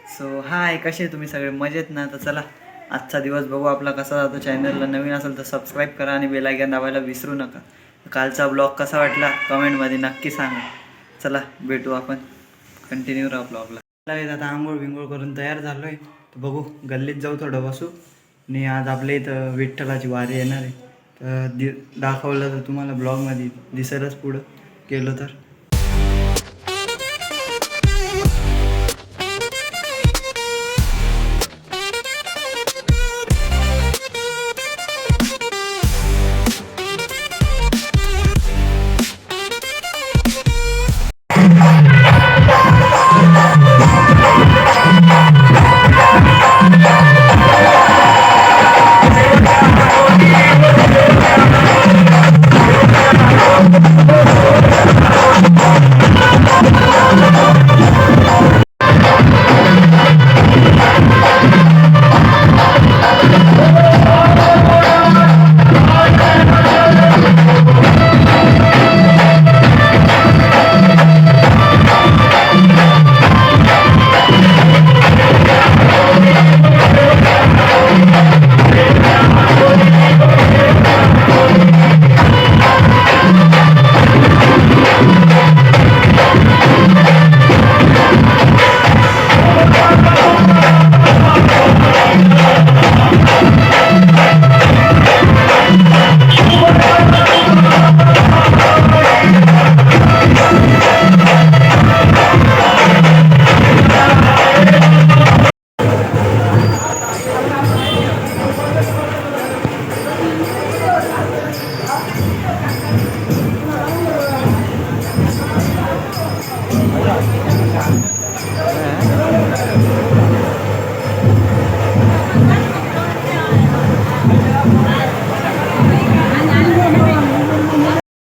So हाय, कसे तुम्ही सगळे मजेत ना? तर चला आजचा दिवस बघू आपला कसा जातो. चॅनलला नवीन असेल तर सबस्क्राईब करा आणि बेल आयकॉन दाबायला विसरू नका. कालचा ब्लॉग कसा वाटला कमेंटमध्ये नक्की सांगा. चला भेटू आपण, कंटिन्यू राहा ब्लॉगला. आता आंघोळ बिंघोळ करून तयार झालो आहे. तर बघू गल्लीत जाऊ, थोडं बसू. आणि आज आपल्या इथं विठ्ठलाची वारी येणार आहे. तर दाखवलं तर तुम्हाला ब्लॉगमध्ये दिसेलच पुढं गेलो तर.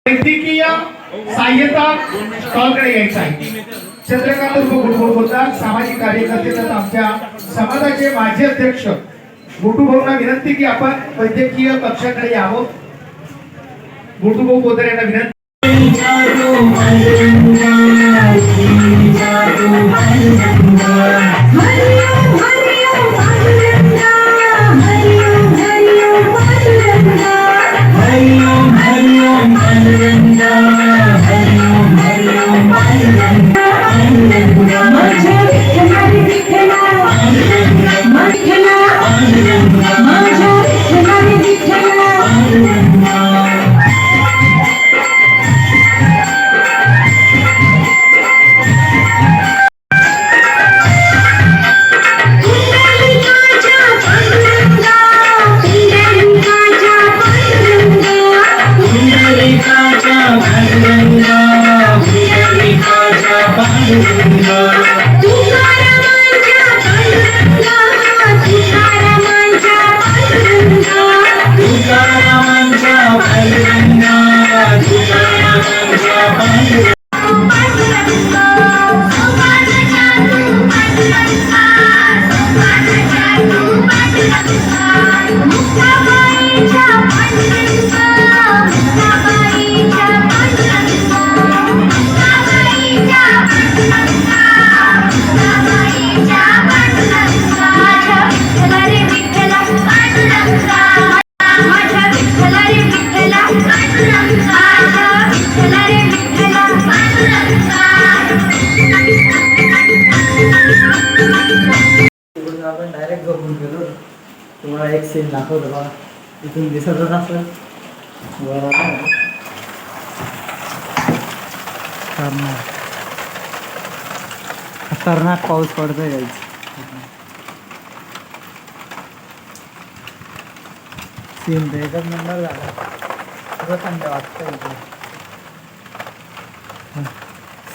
वैद्यकीय सहाय्यता स्टॉलकडे यायचं आहे. चंद्रकांत होता सामाजिक कार्यकर्ते तथा आमच्या समाजाचे माजी अध्यक्ष गुटूभाऊंना विनंती की आपण वैद्यकीय कक्षाकडे यावं. गुटूभाऊ बोधरे यांना विनंती. आपण डायरेक्ट बघून गेलो. तुम्हाला एक सीन दाखवतो बघा, इथून दिसतच असेल. खतरनाक पाऊस पडतोय गाईच. सीन तर एकच नंबर झाला. सगळं थंड वाटतं इथे.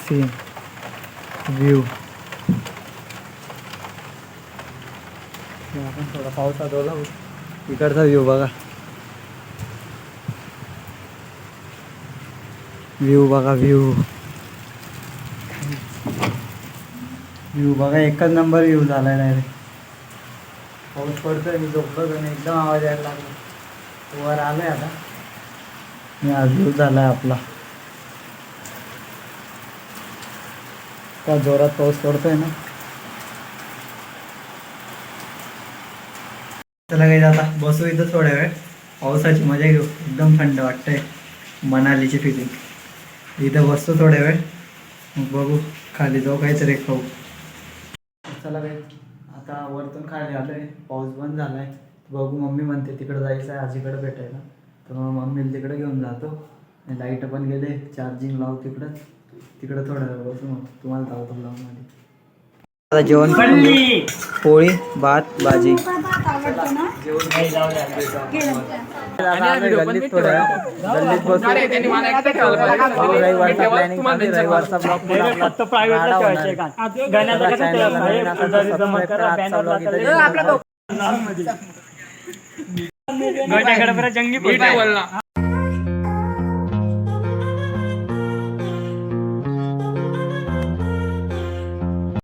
सीन व्ह्यू आपण थोडा पावसात ओला इकडचा व्ह्यू बघा. व्ह्यू बघा, व्ह्यू बघा, एकच नंबर व्ह्यू झालाय डायरेक्ट. पाऊस पडतोय, मी झोपलो आणि एकदम आवाज यायला लागला. वर आलोय आता मी. आज व्ह्यू झालाय आपला. का जोरात पाऊस पडतोय ना. चला काही आता बसू इथं थोड्या वेळ, पावसाची मजा घेऊ, एकदम थंड वाटतंय, मनालीची फिलिंग. इथं बसतो थोड्या वेळ, मग बघू खाली जाऊ काहीतरी खाऊ. चला काही आता वरतून खाली आलोय, पाऊस बंद झालाय. बघू मम्मी म्हणते तिकडे जायचं आहे आजीकडे भेटायला, तर मग मम्मीला तिकडे घेऊन जातो. लाईट पण गेले, चार्जिंग लावू तिकडं, तिकडं थोड्या वेळ बसू, मग तुम्हाला धावतो ब्लॉगमध्ये. आता जेवण पोळी भात भाजी गल्लीत थोड्या गल्लीत बसू. रविवारचा प्लॅनिंग, रविवारचा ब्लॉग